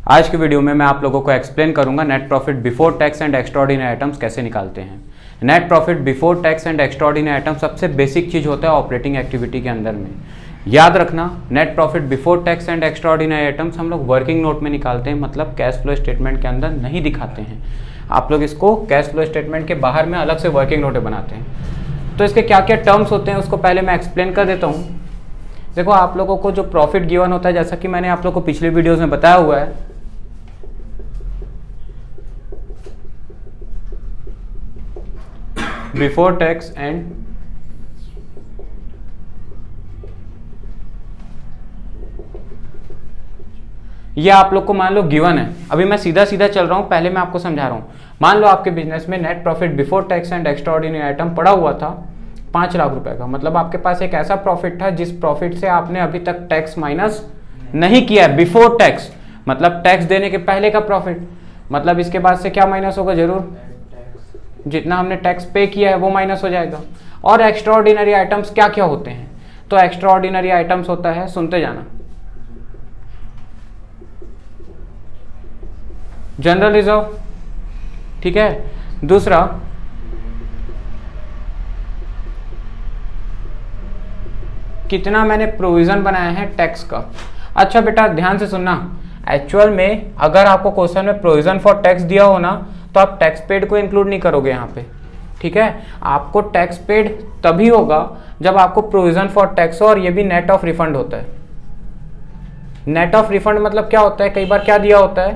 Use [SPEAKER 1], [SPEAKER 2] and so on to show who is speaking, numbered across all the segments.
[SPEAKER 1] आज की वीडियो में मैं आप लोगों को एक्सप्लेन करूंगा net profit before tax and extraordinary items कैसे निकालते हैं। Net profit before tax and extraordinary item सबसे बेसिक चीज़ होता है ऑपरेटिंग एक्टिविटी के अंदर में। याद रखना, net profit before tax and extraordinary items हम लोग वर्किंग नोट में निकालते हैं, मतलब कैश फ्लो स्टेटमेंट के अंदर नहीं दिखाते हैं। आप लोग इसको कैश फ्लो स्टेटमेंट के बाहर में अलग से वर्किंग नोटें बनाते हैं। तो इसके क्या क्या टर्म्स होते हैं उसको पहले मैं एक्सप्लेन कर देता हूँ। देखो, आप लोगों को जो प्रॉफिट गिवन होता है, जैसा कि मैंने आप लोगों को पिछले वीडियोस में बताया हुआ है, बिफोर टैक्स एंड ये आप लोग को मान लो गिवन है। अभी मैं सीधा सीधा चल रहा हूं, पहले मैं आपको समझा रहा हूं। मान लो आपके बिजनेस में net profit before tax and extraordinary item पड़ा हुआ था 5 लाख रुपए का। मतलब आपके पास एक ऐसा प्रॉफिट था जिस प्रॉफिट से आपने अभी तक टैक्स माइनस नहीं किया है, बिफोर टैक्स मतलब टैक्स देने के पहले का प्रॉफिट। मतलब इसके बाद से क्या माइनस होगा, जरूर जितना हमने टैक्स पे किया है वो माइनस हो जाएगा। और एक्स्ट्राऑर्डिनरी आइटम्स क्या क्या होते हैं, तो एक्स्ट्राऑर्डिनरी आइटम्स होता है, सुनते जाना, जनरल रिजर्व, ठीक है। दूसरा कितना मैंने प्रोविजन बनाया है टैक्स का। अच्छा बेटा ध्यान से सुनना, एक्चुअल में अगर आपको क्वेश्चन में प्रोविजन फॉर टैक्स दिया हो ना, तो आप टैक्स पेड को इंक्लूड नहीं करोगे यहाँ पे, ठीक है। आपको टैक्स पेड तभी होगा जब आपको प्रोविजन फॉर टैक्स हो, और ये भी नेट ऑफ रिफंड होता है। नेट ऑफ रिफंड मतलब क्या होता है, कई बार क्या दिया होता है,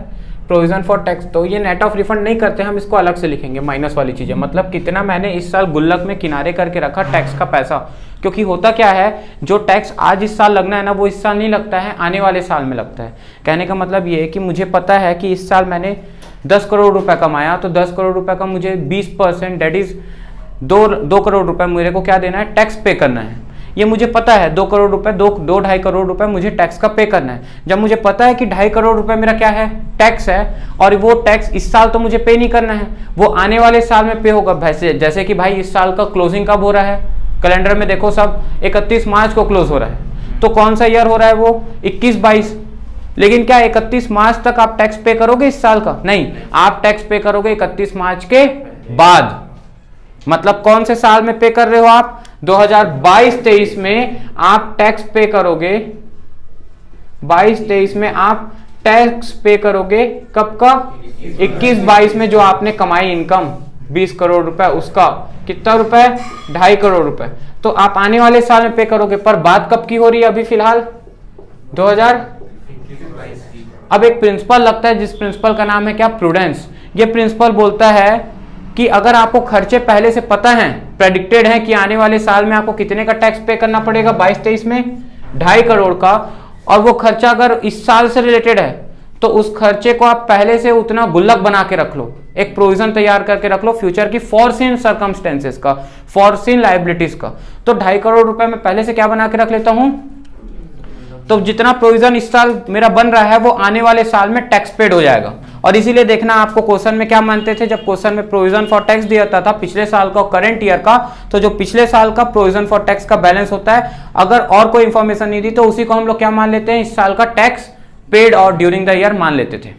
[SPEAKER 1] प्रोविजन फॉर टैक्स, तो ये नेट ऑफ रिफंड नहीं करते, हम इसको अलग से लिखेंगे, माइनस वाली चीजें। मतलब कितना मैंने इस साल गुल्लक में किनारे करके रखा टैक्स का पैसा। क्योंकि होता क्या है, जो टैक्स आज इस साल लगना है ना, वो इस साल नहीं लगता है, आने वाले साल में लगता है। कहने का मतलब ये है कि मुझे पता है कि इस साल मैंने 10 करोड़ रुपए कमाया, तो 10 करोड़ रुपए का मुझे 20% डेट इज 2 करोड़ रुपए मेरे को क्या देना है, टैक्स पे करना है। ये मुझे पता है 2 करोड़ रुपए, 2-2.5 करोड़ रुपए मुझे टैक्स का पे करना है। जब मुझे पता है कि 2.5 करोड़ रुपए मेरा क्या है, टैक्स है, और वो टैक्स इस साल तो मुझे पे नहीं करना है, वो आने वाले साल में पे होगा। वैसे जैसे कि भाई इस साल का क्लोजिंग कब हो रहा है, कैलेंडर में देखो सब 31 मार्च को क्लोज हो रहा है। तो कौन सा ईयर हो रहा है वो, 21-22। लेकिन क्या 31 मार्च तक आप टैक्स पे करोगे इस साल का? नहीं, आप टैक्स पे करोगे 31 मार्च के बाद। मतलब कौन से साल में पे कर रहे हो आप, 2022-23 में आप टैक्स पे करोगे। 22-23 में आप टैक्स पे करोगे, कब का, 21-22 में जो आपने कमाई इनकम 20 करोड़ रुपए, उसका कितना रुपए, 2.5 करोड़ रुपए, तो आप आने वाले साल में पे करोगे। पर बात कब की हो रही है, अभी फिलहाल 2000। अब एक प्रिंसिपल लगता है, जिस प्रिंसिपल का नाम है क्या, प्रूडेंस। ये प्रिंसिपल बोलता है कि अगर आपको खर्चे पहले से पता है, प्रेडिक्टेड है कि आने वाले साल में आपको कितने का टैक्स पे करना पड़ेगा 22-23 में, 2.5 करोड़ का, और वो खर्चा अगर इस साल से रिलेटेड है, तो उस खर्चे को आप पहले से उतना गुल्लक बना के रख लो, एक प्रोविजन तैयार करके रख लो फ्यूचर की फॉरसीन सर्कमस्टेंसेस का, फॉरसीन लायबिलिटीज का। तो 2.5 करोड़ रुपए में पहले से क्या बना के रख लेता हूं, तो जितना प्रोविजन इस साल मेरा बन रहा है वो आने वाले साल में टैक्स पेड हो जाएगा। और इसीलिए देखना, आपको क्वेश्चन में क्या मानते थे, जब क्वेश्चन में प्रोविजन फॉर टैक्स दिया था पिछले साल का, करंट ईयर का, तो जो पिछले साल का प्रोविजन फॉर टैक्स का बैलेंस होता है, अगर और कोई इंफॉर्मेशन नहीं दी तो उसी को हम लोग क्या मान लेते हैं, इस साल का टैक्स पेड और ड्यूरिंग द ईयर मान लेते थे।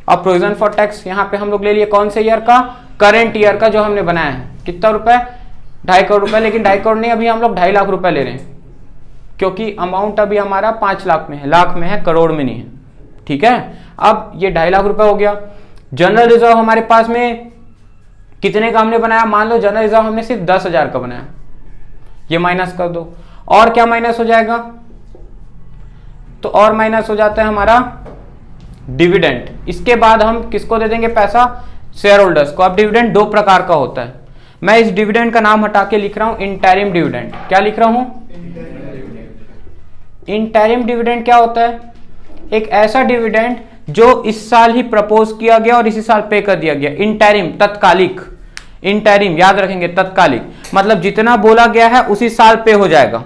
[SPEAKER 1] अब प्रोविजन फॉर टैक्स यहाँ पे हम लोग ले लिए कौन से ईयर का, करंट ईयर का, जो हमने बनाया है, कितना रुपए, 2.5 करोड़ रुपए। लेकिन 2.5 करोड़ नहीं, अभी हम लोग 2.5 लाख रुपए ले रहे हैं, क्योंकि अमाउंट अभी हमारा 5 लाख में है, लाख में है, करोड़ में नहीं है, ठीक है। अब ये 2.5 लाख रुपए हो गया। जनरल रिजर्व हमारे पास में कितने का हमने बनाया, मान लो जनरल रिजर्व हमने सिर्फ 10,000 का बनाया, ये माइनस कर दो। और क्या माइनस हो जाएगा, तो और माइनस हो जाता है हमारा डिविडेंड। इसके बाद हम किसको दे देंगे पैसा, शेयर होल्डर्स को। अब डिविडेंड 2 प्रकार का होता है, मैं इस डिविडेंड का नाम हटा के लिख रहा हूं इंटरिम डिविडेंड। क्या लिख रहा हूं, इंटरिम डिविडेंड क्या होता है, एक ऐसा डिविडेंड जो इस साल ही प्रपोज किया गया और इसी साल पे कर दिया गया। इंटरिम तत्कालिक, इंटरिम याद रखेंगे, तत्कालिक मतलब जितना बोला गया है उसी साल पे हो जाएगा,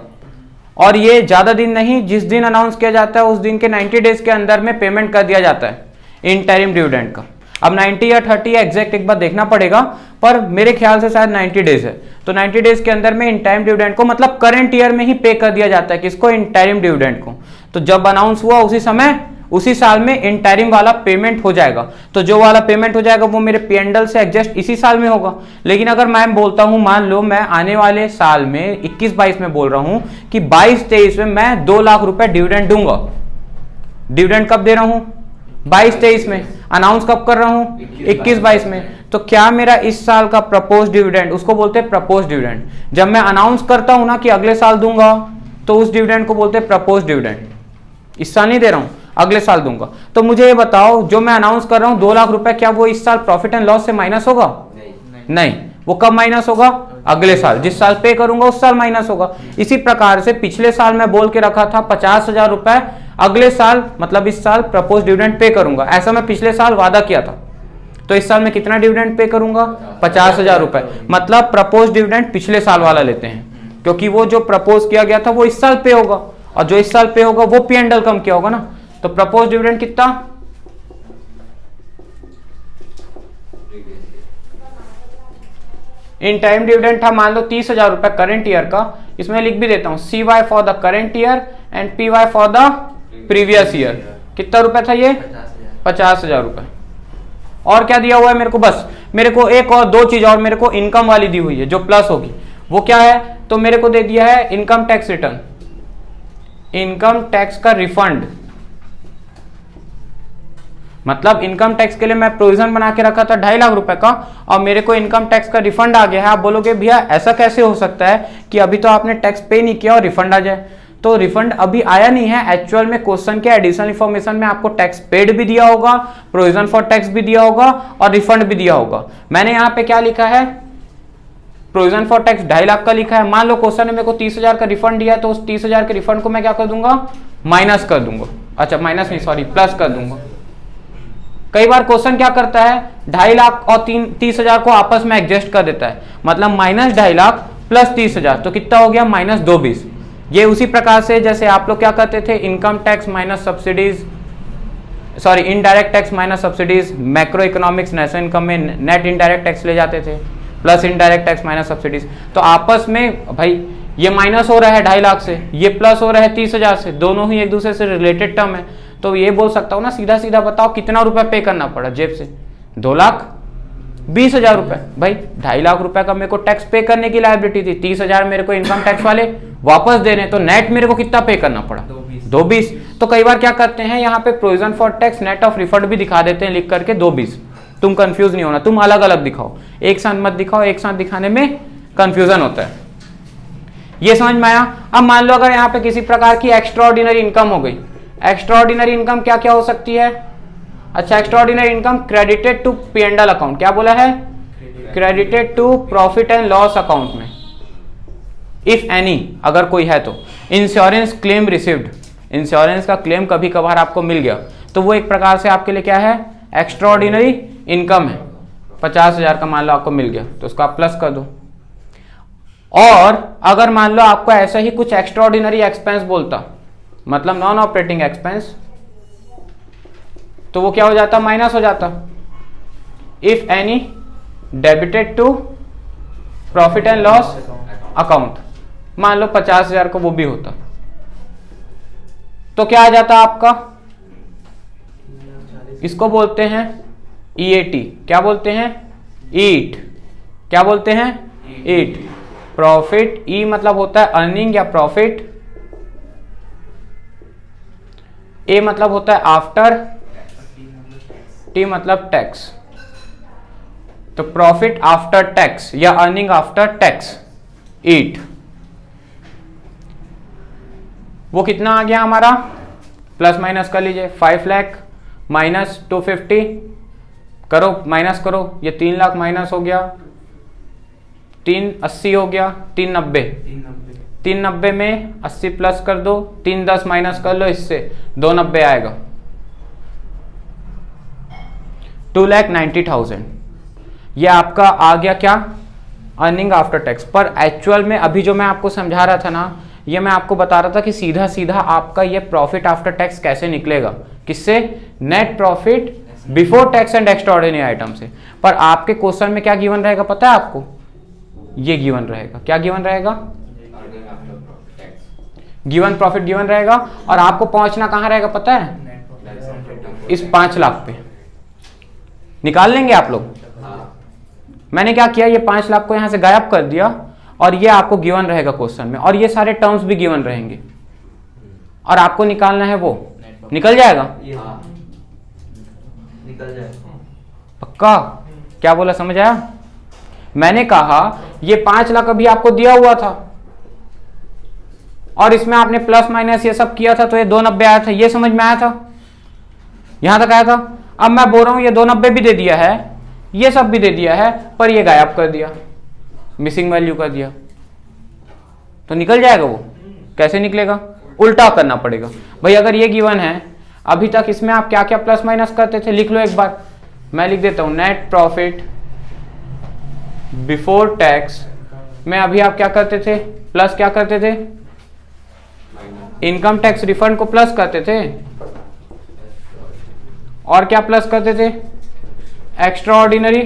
[SPEAKER 1] और ये ज्यादा दिन नहीं, जिस दिन अनाउंस किया जाता है उस दिन के 90 डेज के अंदर में पेमेंट कर दिया जाता है इंटरिम डिविडेंड का। अब 90 या 30 या एग्जैक्ट एक बार देखना पड़ेगा, पर मेरे ख्याल से शायद 90 डेज है। तो 90 डेज के अंदर में इंटरिम डिविडेंड को, मतलब करंट ईयर में ही पे कर दिया जाता है, किसको, इंटरिम डिविडेंड को। तो जब अनाउंस हुआ उसी समय उसी साल में इंटरिम वाला पेमेंट हो जाएगा। तो जो वाला पेमेंट हो जाएगा वो मेरे P&L से एडजस्ट इसी साल में होगा। लेकिन अगर मैं बोलता हूं, मान लो मैं आने वाले साल में 21-22 में बोल रहा हूं कि 22-23 में मैं 2 लाख रुपए डिविडेंड दूंगा। डिविडेंड कब दे रहा हूं? 22-23 में। अनाउंस कब कर रहा हूं? 21-22 में। तो क्या मेरा इस साल का प्रपोज डिविडेंड, उसको बोलते हैं प्रपोज डिविडेंड। जब मैं अनाउंस करता हूं ना कि अगले साल दूंगा, तो उस डिविडेंड को बोलते हैं प्रपोज डिविडेंड। इस साल नहीं दे रहा हूं, अगले साल दूंगा। तो मुझे ये बताओ, जो मैं अनाउंस कर रहा हूं 2 लाख रुपए, क्या वो इस साल प्रॉफिट एंड लॉस से माइनस होगा? नहीं। वो कब माइनस होगा? अगले साल। जिस साल पे करूंगा उस साल माइनस होगा। इसी प्रकार से पिछले साल मैं बोल के रखा था 50,000 रुपए, अगले साल मतलब इस साल प्रपोज डिविडेंड पे करूंगा, ऐसा मैं पिछले साल वादा किया था। तो इस साल मैं कितना डिविडेंड पे करूंगा? 50,000 रुपए। मतलब प्रपोज डिविडेंड पिछले साल वाला लेते हैं, क्योंकि वो जो प्रपोज किया गया था वो इस साल पे होगा, और जो इस साल पे होगा वो P&L कम किया होगा ना। तो प्रपोज डिविडेंड कितना? इन टाइम डिविडेंड था मान लो 30,000 रुपए करंट ईयर का। इसमें लिख भी देता हूं CY for the current year and PY for the previous year. कितना रुपए था ये? 50,000 रुपए। और क्या दिया हुआ है मेरे को? बस मेरे को एक और दो चीज और मेरे को इनकम वाली दी हुई है जो प्लस होगी। वो क्या है? तो मेरे को दे दिया है income tax return, income tax का रिफंड। मतलब इनकम टैक्स के लिए मैं प्रोविजन बना के रखा था 2.5 लाख रुपए का, और मेरे को इनकम टैक्स का रिफंड आ गया है। आप बोलोगे भैया ऐसा कैसे हो सकता है कि अभी तो आपने टैक्स पे नहीं किया और रिफंड आ जाए? तो रिफंड अभी आया नहीं है। एक्चुअल में क्वेश्चन के एडिशनल इंफॉर्मेशन में आपको टैक्स पेड भी दिया होगा, प्रोविजन फॉर टैक्स भी दिया होगा और रिफंड भी दिया होगा। मैंने यहाँ पे क्या लिखा है? प्रोविजन फॉर टैक्स 2.5 लाख का लिखा है। मान लो क्वेश्चन ने मेरे को 30,000 का रिफंड दिया, तो उस 30,000 के रिफंड को मैं क्या कर दूंगा? माइनस कर दूंगा। अच्छा माइनस नहीं, सॉरी प्लस कर दूंगा। कई बार क्वेश्चन क्या करता है, 2.5 लाख और 30,000 को आपस में एडजस्ट कर देता है। मतलब माइनस 2.5 लाख प्लस 30,000, तो कितना हो गया? माइनस 220। ये उसी प्रकार से जैसे आप लोग क्या करते थे, income tax minus subsidies, sorry indirect tax minus subsidies, macro economics national income में नेट इनडायरेक्ट टैक्स ले जाते थे, plus indirect tax minus subsidies. तो आपस में भाई ये माइनस हो रहा है 2.5 लाख से, ये प्लस हो रहा है 30,000 से, दोनों ही एक दूसरे से रिलेटेड टर्म है। तो ये बोल सकता हूँ ना सीधा सीधा, बताओ कितना रुपए पे करना पड़ा जेब से? 2,20,000 रुपए। भाई 2.5 लाख रुपए का मेरे को टैक्स पे करने की लायबिलिटी थी, 30,000 मेरे को इनकम टैक्स वाले वापस दे रहे हैं, तो नेट मेरे को कितना पे करना पड़ा? 220। तो कई बार क्या करते हैं यहाँ पे provision for tax net of refund भी दिखा देते हैं लिख करके 220। तुम कंफ्यूज नहीं होना, तुम अलग अलग दिखाओ, एक साथ मत दिखाओ, एक साथ दिखाने में कंफ्यूजन होता है। ये समझ में आया? अब मान लो अगर यहाँ पे किसी प्रकार की एक्स्ट्राऑर्डिनरी इनकम हो गई। एक्स्ट्राऑर्डिनरी इनकम क्या क्या हो सकती है? अच्छा, extraordinary income credited to P&L account. क्या बोला है? Credited to profit and loss account में, इफ एनी, अगर कोई है तो। इंश्योरेंस क्लेम रिसीव्ड, इंश्योरेंस का क्लेम कभी कभार आपको मिल गया, तो वो एक प्रकार से आपके लिए क्या है? एक्स्ट्राऑर्डिनरी इनकम है। 50,000 का मान लो आपको मिल गया, तो उसको आप प्लस कर दो। और अगर मान लो आपको ऐसा ही कुछ एक्स्ट्राऑर्डिनरी एक्सपेंस बोलता, मतलब नॉन ऑपरेटिंग एक्सपेंस, तो वो क्या हो जाता? माइनस हो जाता। If any debited to profit and loss account, मान लो 50,000 का वो भी होता, तो क्या आ जाता आपका? इसको बोलते हैं EAT। क्या बोलते हैं? ईट। क्या बोलते हैं? ईट। प्रॉफिट, ई मतलब होता है अर्निंग या प्रॉफिट, ए मतलब होता है आफ्टर, टी मतलब टैक्स। तो प्रॉफिट आफ्टर टैक्स या अर्निंग आफ्टर टैक्स, ईट। वो कितना आ गया हमारा? प्लस माइनस कर लीजिए, 5 लाख माइनस 250 करो, माइनस करो, ये 3 लाख माइनस हो गया, 380 हो गया, 390, 390 में 80 प्लस कर दो, 310 माइनस कर लो इससे, 290 आएगा, 2,90,000। ये आपका आ गया क्या? Earning after tax. पर एक्चुअल में अभी जो मैं आपको समझा रहा था ना, ये मैं आपको बता रहा था कि सीधा सीधा आपका ये प्रॉफिट आफ्टर टैक्स कैसे निकलेगा, किससे? Net profit before tax and extraordinary item से। पर आपके क्वेश्चन में क्या गिवन रहेगा पता है आपको? ये गिवन रहेगा। क्या गिवन रहेगा? गिवन प्रॉफिट गिवन रहेगा। और आपको पहुंचना कहां रहेगा पता है? इस 5 लाख पे निकाल लेंगे आप लोग। मैंने क्या किया, ये 5 लाख को यहां से गायब कर दिया और ये आपको गिवन रहेगा क्वेश्चन में, और ये सारे टर्म्स भी गिवन रहेंगे और आपको निकालना है वो। निकल जाएगा?
[SPEAKER 2] निकल जाएगा
[SPEAKER 1] पक्का? क्या बोला, समझ आया? मैंने कहा ये 5 लाख अभी आपको दिया हुआ था और इसमें आपने प्लस माइनस ये सब किया था तो ये 290 आया था, ये समझ में आया था? यहां तक आया था? अब मैं बोल रहा हूं ये 290 भी दे दिया है, ये सब भी दे दिया है, पर ये गायब कर दिया, मिसिंग वैल्यू कर दिया, तो निकल जाएगा वो? कैसे निकलेगा? उल्टा करना पड़ेगा भाई। अगर ये गिवन है, अभी तक इसमें आप क्या क्या प्लस माइनस करते थे, लिख लो एक बार। मैं लिख देता हूं नेट प्रॉफिट बिफोर टैक्स में अभी आप क्या करते थे, प्लस क्या करते थे, इनकम टैक्स रिफंड को प्लस करते थे, और क्या प्लस करते थे, एक्स्ट्रा ऑर्डिनरी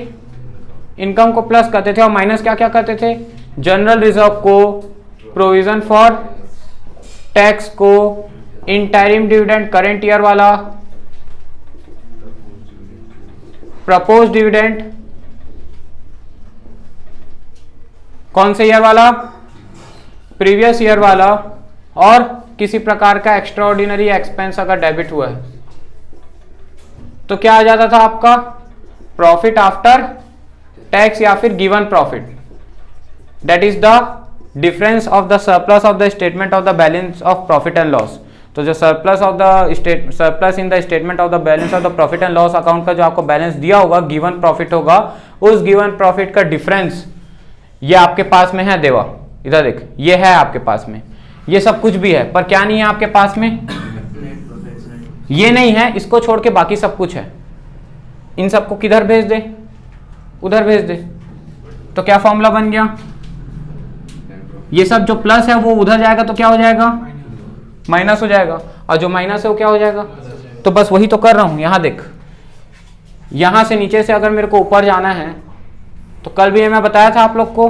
[SPEAKER 1] इनकम को प्लस करते थे, और माइनस क्या क्या करते थे, जनरल रिजर्व को, प्रोविजन फॉर टैक्स को, इंटरिम डिविडेंड करेंट ईयर वाला, प्रपोज डिविडेंड कौन से ईयर वाला, प्रीवियस ईयर वाला, और किसी प्रकार का एक्स्ट्रा ऑर्डिनरी एक्सपेंस अगर डेबिट हुआ है तो क्या आ जाता था आपका, प्रॉफिट आफ्टर टैक्स या फिर given profit. That is the difference of the surplus of the statement of the balance of profit and loss. तो जो surplus in the statement of the balance of the profit and loss account का जो आपको balance दिया होगा, given profit होगा, उस given profit का डिफरेंस ये आपके पास में है देवा। इधर देख, ये है आपके पास में, ये सब कुछ भी है, पर क्या नहीं है आपके पास में, ये नहीं है, इसको छोड़ के बाकी सब कुछ है। इन सबको किधर भेज दे, उधर भेज दे, तो क्या फॉर्मूला बन गया, ये सब जो प्लस है वो उधर जाएगा तो क्या हो जाएगा, माइनस हो जाएगा, और जो माइनस है वो क्या हो जाएगा। तो बस वही तो कर रहा हूं, यहां देख, यहां से नीचे से अगर मेरे को ऊपर जाना है तो कल भी मैं बताया था आप लोग को,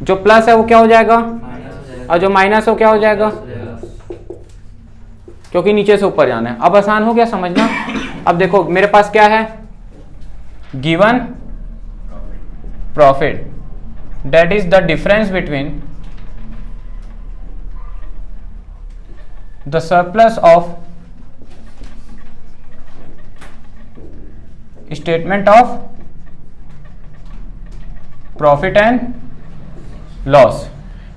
[SPEAKER 1] जो प्लस है वो क्या हो जाएगा और जो माइनस है वो क्या हो जाएगा, क्योंकि नीचे से ऊपर जाना है। अब आसान हो गया समझना। अब देखो मेरे पास क्या है, given profit, that is the difference between the surplus of statement of profit and loss.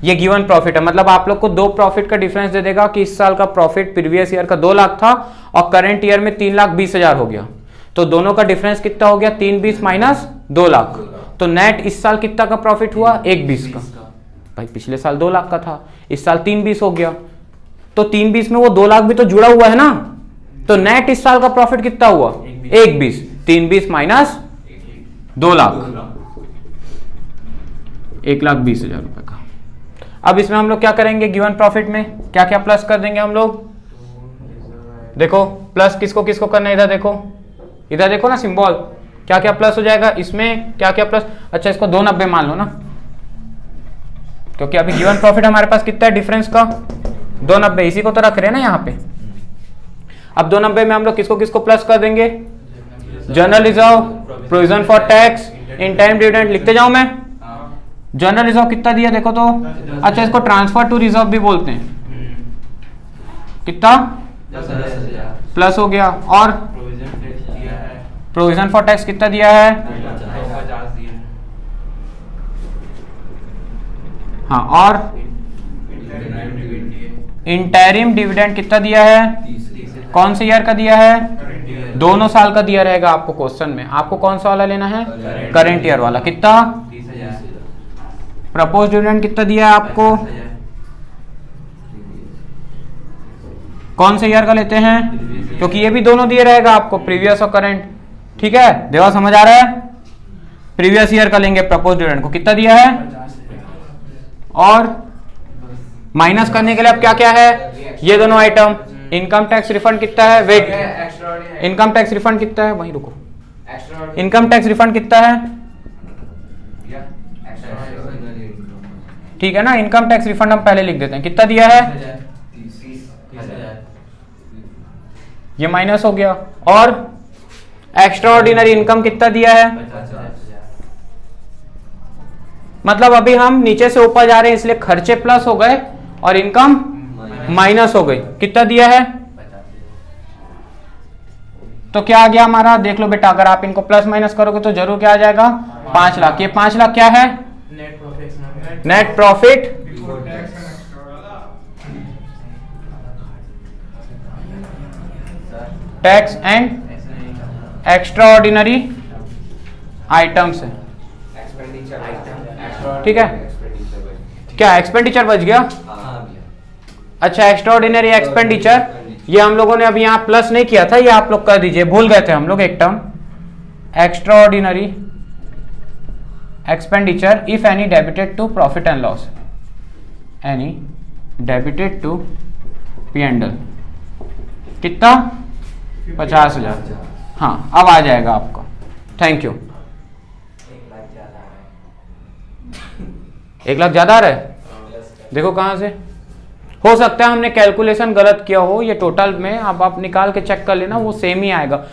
[SPEAKER 1] ये गिवन प्रॉफिट है, मतलब आप लोग को दो प्रॉफिट का डिफरेंस दे देगा कि इस साल का प्रॉफिट प्रीवियस ईयर का 2 लाख था और करंट ईयर में 3,20,000 हो गया, तो दोनों का डिफरेंस कितना हो गया, 320 माइनस 2 लाख। तो नेट इस साल कितना का प्रॉफिट हुआ, 120 का। भाई पिछले साल 2 लाख का था, इस साल 320 हो गया, तो 320 में वो 2 लाख भी तो जुड़ा हुआ है ना, तो नेट इस साल का प्रॉफिट कितना हुआ, 120, 320 माइनस 2 लाख, 1,20,000 रुपए का। अब इसमें हम लोग क्या करेंगे, गिवन प्रॉफिट में क्या क्या प्लस कर देंगे हम लोग, देखो प्लस किसको किसको करना है, इधर देखो ना सिंबल, क्या क्या प्लस हो जाएगा इसमें, क्या क्या प्लस, अच्छा इसको 290 मान लो ना, क्योंकि अभी गिवन प्रॉफिट हमारे पास कितना है डिफरेंस का, 290, इसी को तो रख रहे हैं ना यहाँ पे। अब 290 में हम लोग किसको किसको प्लस कर देंगे, general reserve, provision for tax, in time dividend, लिखते जाऊं मैं। जनरल रिजर्व कितना दिया देखो तो, अच्छा इसको ट्रांसफर टू रिजर्व भी बोलते हैं, कितना प्लस हो गया, और प्रोविजन फॉर टैक्स कितना दिया है, हाँ, और इंटरिम डिविडेंड कितना दिया है, कौन से ईयर का दिया है, दोनों साल का दिया रहेगा आपको क्वेश्चन में। आपको कौन सा वाला लेना है, करेंट ईयर वाला। कितना, प्रपोज डिविडेंड कितना दिया है आपको, कौन से ईयर का लेते हैं, क्योंकि ये भी दोनों दिए रहेगा आपको, प्रीवियस और करंट। ठीक है देवा, समझ आ रहा है, प्रीवियस ईयर का लेंगे प्रपोज डिविडेंड को, कितना दिया है, और माइनस करने के लिए अब क्या क्या है, ये दोनों आइटम। इनकम टैक्स रिफंड कितना है, वेट, इनकम टैक्स रिफंड कितना है, वहीं रुको, इनकम टैक्स रिफंड कितना है, ठीक है ना, इनकम टैक्स रिफंड हम पहले लिख देते हैं, कितना दिया है, ये माइनस हो गया। और एक्स्ट्रा ऑर्डिनरी इनकम कितना दिया है? मतलब अभी हम नीचे से ऊपर जा रहे हैं, इसलिए खर्चे प्लस हो गए और इनकम माइनस हो गई। कितना दिया है? तो क्या आ गया हमारा? देख लो बेटा, अगर आप इनको प्लस माइनस करोगे तो जरूर क्या आ जाएगा? 5 लाख। ये 5 लाख क्या है? Net profit tax and extra ordinary items है। ठीक है, क्या एक्सपेंडिचर बच गया? अच्छा, एक्स्ट्रा ऑर्डिनरी एक्सपेंडिचर ये हम लोगों ने अभी यहां प्लस नहीं किया था, ये आप लोग कर दीजिए, भूल गए थे हम लोग एक term, extraordinary expenditure if any debited to profit and loss, any debited to P&L। कितना? 50,000। हाँ, अब आ जाएगा आपका। Thank you. 1 लाख ज्यादा आ रहा है? देखो कहां से हो सकता है हमने कैलकुलेशन गलत किया हो। ये टोटल में अब आप निकाल के चेक कर लेना, वो सेम ही आएगा।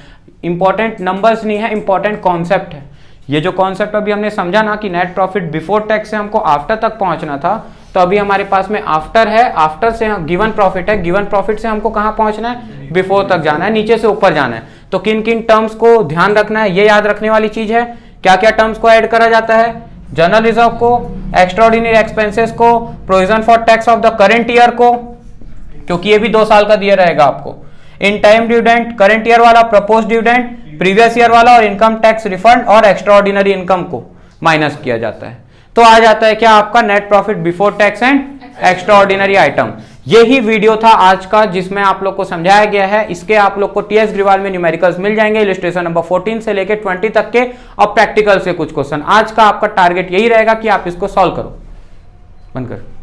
[SPEAKER 1] इंपॉर्टेंट नंबर्स नहीं है, इंपॉर्टेंट कॉन्सेप्ट है। ये जो कॉन्सेप्ट अभी हमने समझा ना कि नेट प्रॉफिट बिफोर टैक्स से हमको आफ्टर तक पहुंचना था, तो अभी हमारे पास में आफ्टर है, आफ्टर से गिवन प्रॉफिट है, गिवन प्रॉफिट से हमको कहां पहुंचना है? बिफोर तक जाना है, नीचे से ऊपर जाना है। तो किन किन टर्म्स को ध्यान रखना है, ये याद रखने वाली चीज है। क्या क्या टर्म्स को ऐड करा जाता है? जनरल रिजर्व को, एक्स्ट्राऑर्डिनरी एक्सपेंसेस को, provision for tax of the current year को, क्योंकि ये भी 2 साल का दिया रहेगा आपको। In time dividend, current year वाला, प्रपोज डिविडेंड, प्रीवियस ईयर वाला, और इनकम टैक्स रिफंड और एक्स्ट्राऑर्डिनरी इनकम को माइनस किया जाता है। तो आ जाता है क्या आपका? Net profit before tax and extraordinary item. यही वीडियो था आज का, जिसमें आप लोग को समझाया गया है। इसके आप लोग को टीएस ग्रीवाल में न्यूमेरिकल्स मिल जाएंगे, इलस्ट्रेशन नंबर 14 से लेकर 20 तक के, और प्रैक्टिकल से कुछ क्वेश्चन। आज का आपका टारगेट यही रहेगा कि आप इसको सॉल्व करो। बंद कर।